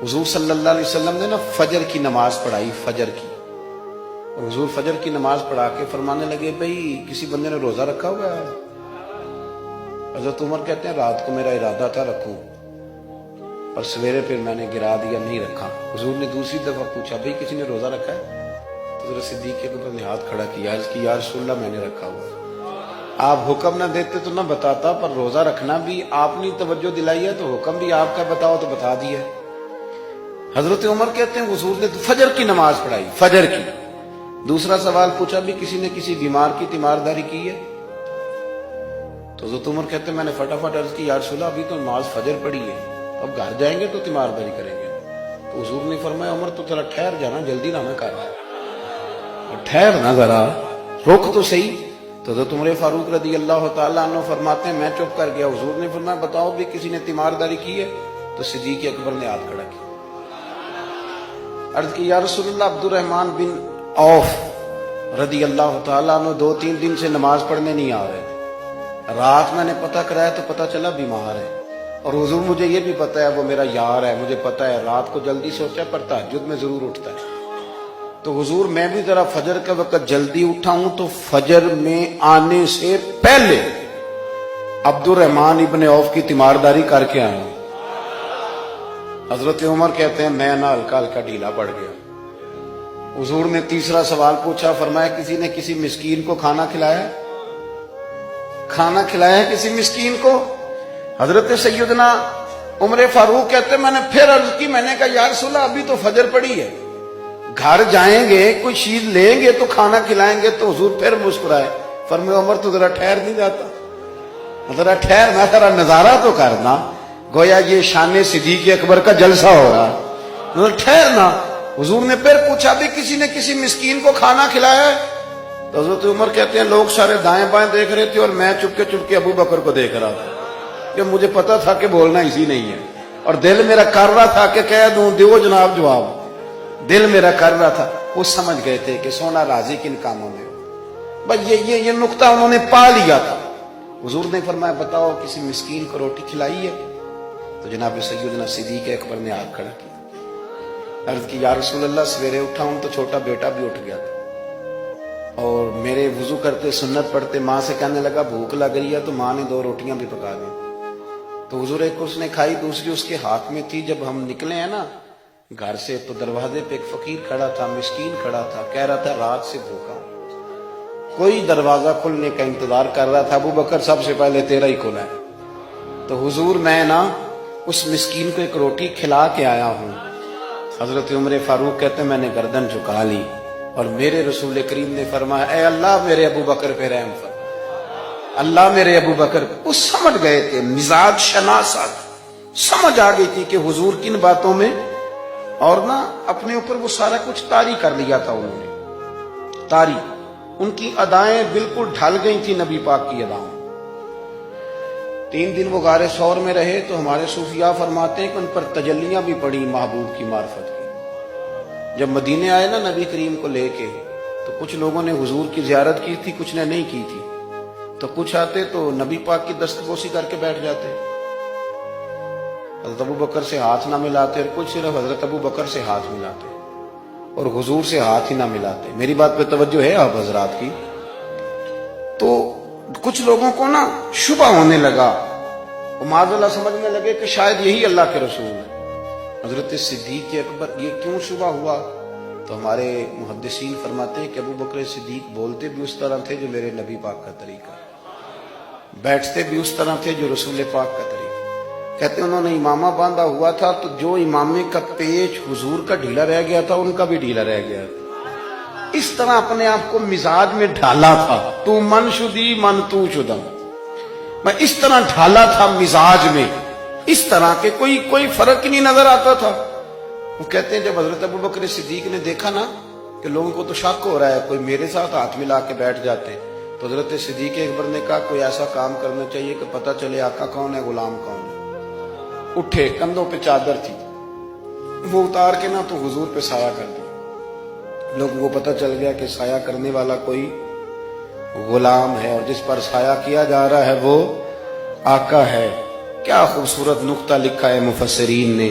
حضور صلی اللہ علیہ وسلم نے نا فجر کی نماز پڑھائی، فجر کی. اور حضور فجر کی نماز پڑھا کے فرمانے لگے بھئی کسی بندے نے روزہ رکھا ہوا ہے؟ حضرت عمر کہتے ہیں رات کو میرا ارادہ تھا رکھوں، اور سویرے پھر میں نے گرا دیا، نہیں رکھا. حضور نے دوسری دفعہ پوچھا بھئی کسی نے روزہ رکھا ہے؟ تو حضرت صدیق اکبر نے ہاتھ کھڑا کیا، عرض کی یا رسول اللہ میں نے رکھا ہوا. آپ حکم نہ دیتے تو نہ بتاتا، پر روزہ رکھنا بھی آپ نے توجہ دلائی ہے تو حکم بھی آپ کا بتاؤ تو بتا دیا. حضرت عمر کہتے ہیں حضور نے فجر کی نماز پڑھائی، فجر کی. دوسرا سوال پوچھا بھی کسی نے کسی بیمار کی تیمارداری کی ہے؟ تو حضرت عمر کہتے ہیں میں نے فٹافٹ عرض کی یا رسول اللہ ابھی تو نماز فجر پڑھی ہے، اب گھر جائیں گے تو تیمارداری کریں گے. تو حضور نے فرمایا عمر تو ذرا ٹھہر جانا، جلدی نہ کر، ٹھہر نہ ذرا، رک تو صحیح. تو حضرت عمر فاروق رضی اللہ تعالیٰ عنہ فرماتے ہیں میں چپ کر گیا. حضور نے فرمایا بتاؤ بھی کسی نے تیمارداری کی ہے؟ تو صدیق اکبر نے ہاتھ کھڑا کیا. عرض کی یا رسول اللہ عبد الرحمن بن عوف رضی اللہ تعالیٰ عنہ 2-3 دن سے نماز پڑھنے نہیں آ رہے. رات میں نے پتہ کرایا تو پتہ چلا بیمار ہے، اور حضور مجھے یہ بھی پتہ ہے وہ میرا یار ہے، مجھے پتہ ہے رات کو جلدی سوچا پر تہجد میں ضرور اٹھتا ہے. تو حضور میں بھی ذرا فجر کے وقت جلدی اٹھا ہوں تو فجر میں آنے سے پہلے عبد الرحمن ابن عوف کی تیمارداری کر کے آیا ہوں. حضرت عمر کہتے ہیں میں نہ ہلکا ہلکا ڈھیلا پڑ گیا. حضور نے تیسرا سوال پوچھا، فرمایا کسی نے کسی مسکین کو کھانا کھلایا؟ کھانا کھلایا ہے کسی مسکین کو؟ حضرت سیدنا عمر فاروق کہتے ہیں میں نے پھر عرض کی، میں نے کہا یا رسول اللہ ابھی تو فجر پڑی ہے، گھر جائیں گے کوئی چیز لیں گے تو کھانا کھلائیں گے. تو حضور پھر مسکرائے، فرمایا عمر تو ذرا ٹھہر نہیں جاتا، ذرا ٹھہر نہ، ذرا نظارہ تو کرنا، گویا یہ شان صدیق اکبر کا جلسہ ہو رہا، ٹھہرنا. حضور نے پھر پوچھا بھی کسی نے کسی مسکین کو کھانا کھلایا ہے؟ تو حضرت عمر کہتے ہیں لوگ سارے دائیں بائیں دیکھ رہے تھے اور میں چپکے ابو بکر کو دیکھ رہا تھا، کہ مجھے پتا تھا کہ بولنا اسی نہیں ہے، اور دل میرا کر رہا تھا کہ کہہ دوں دیو جناب جواب، دل میرا کر رہا تھا. وہ سمجھ گئے تھے کہ سونا راضی کن کاموں میں. بس یہ نقطہ انہوں نے پا لیا تھا. حضور نے فرمایا بتاؤ کسی مسکین کو روٹی کھلائی ہے؟ تو جناب سیدنا صدیق اکبر نے ہاتھ کھڑا کیا. عرض کی یا رسول اللہ سویرے اٹھا ہوں تو چھوٹا بیٹا بھی اٹھ گیا تھا، اور میرے وضو کرتے سنت پڑھتے ماں سے کہنے لگا بھوک لگ رہی ہے، تو ماں نے 2 روٹیاں بھی پکا دی. تو حضور ایک اس نے کھائی، دوسری اس کے ہاتھ میں تھی. جب ہم نکلے ہیں نا گھر سے تو دروازے پہ ایک فقیر کھڑا تھا، مسکین کھڑا تھا، کہہ رہا تھا رات سے بھوکا، کوئی دروازہ کھلنے کا انتظار کر رہا تھا. ابو بکر سب سے پہلے تیرا ہی کھلا ہے. تو حضور میں نا اس مسکین کو ایک روٹی کھلا کے آیا ہوں. حضرت عمر فاروق کہتے ہیں میں نے گردن جھکا لی اور میرے رسول کریم نے فرمایا اے اللہ میرے ابو بکر پہ رحم فرما، اللہ میرے ابو بکر. وہ سمجھ گئے تھے، مزاج شناست سمجھ آ گئی تھی کہ حضور کن باتوں میں، اور نہ اپنے اوپر وہ سارا کچھ طاری کر لیا تھا انہوں نے، طاری. ان کی ادائیں بالکل ڈھل گئی تھی نبی پاک کی ادائیں. 3 دن وہ غار ثور میں رہے تو ہمارے صوفیاء فرماتے ہیں کہ ان پر تجلیاں بھی پڑی محبوب کی معرفت کی. جب مدینے آئے نا نبی کریم کو لے کے تو کچھ لوگوں نے حضور کی زیارت کی تھی، کچھ نے نہیں کی تھی. تو کچھ آتے تو نبی پاک کی دستبوسی کر کے بیٹھ جاتے، حضرت ابو بکر سے ہاتھ نہ ملاتے، اور کچھ صرف حضرت ابو بکر سے ہاتھ ملاتے اور حضور سے ہاتھ ہی نہ ملاتے. میری بات پہ توجہ ہے آپ حضرات کی؟ تو کچھ لوگوں کو نا شبہ ہونے لگا، وہ معاذ اللہ سمجھنے لگے کہ شاید یہی اللہ کے رسول ہے. حضرت صدیق اکبر یہ کیوں شبہ ہوا؟ تو ہمارے محدثین فرماتے ہیں کہ ابو بکر صدیق بولتے بھی اس طرح تھے جو میرے نبی پاک کا طریقہ، بیٹھتے بھی اس طرح تھے جو رسول پاک کا طریقہ. کہتے ہیں انہوں نے امامہ باندھا ہوا تھا تو جو امامے کا پیچ حضور کا ڈھیلا رہ گیا تھا ان کا بھی ڈھیلا رہ گیا تھا. اس طرح اپنے آپ کو مزاج میں ڈھالا تھا. تو من شدی من تو شدم، میں اس طرح ڈھالا تھا مزاج میں، اس طرح کے کوئی فرق ہی نہیں نظر آتا تھا. وہ کہتے ہیں جب حضرت ابو بکر صدیق نے دیکھا نا کہ لوگوں کو تو شک ہو رہا ہے، کوئی میرے ساتھ ہاتھ ملا کے بیٹھ جاتے، تو حضرت صدیق اکبر نے کہا کوئی ایسا کام کرنا چاہیے کہ پتہ چلے آقا کون ہے غلام کون ہے. اٹھے، کندھوں پہ چادر تھی، وہ اتار کے نا تو حضور پہ سایہ کر دیا. لوگوں کو پتہ چل گیا کہ سایہ کرنے والا کوئی غلام ہے، اور جس پر سایہ کیا جا رہا ہے وہ آقا ہے. کیا خوبصورت نقطہ لکھا ہے مفسرین نے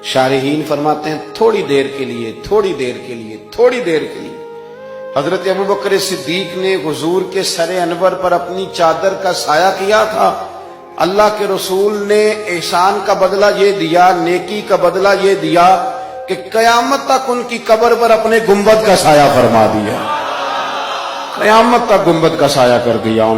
شارحین فرماتے ہیں تھوڑی دیر کے لیے، تھوڑی دیر کے لیے، تھوڑی دیر کے لیے حضرت ابوبکر صدیق نے حضور کے سر انور پر اپنی چادر کا سایہ کیا تھا۔ اللہ کے رسول نے احسان کا بدلہ یہ دیا، نیکی کا بدلہ یہ دیا کہ قیامت تک ان کی قبر پر اپنے گنبد کا سایہ فرما دیا، قیامت تک گنبد کا سایہ کر دیا۔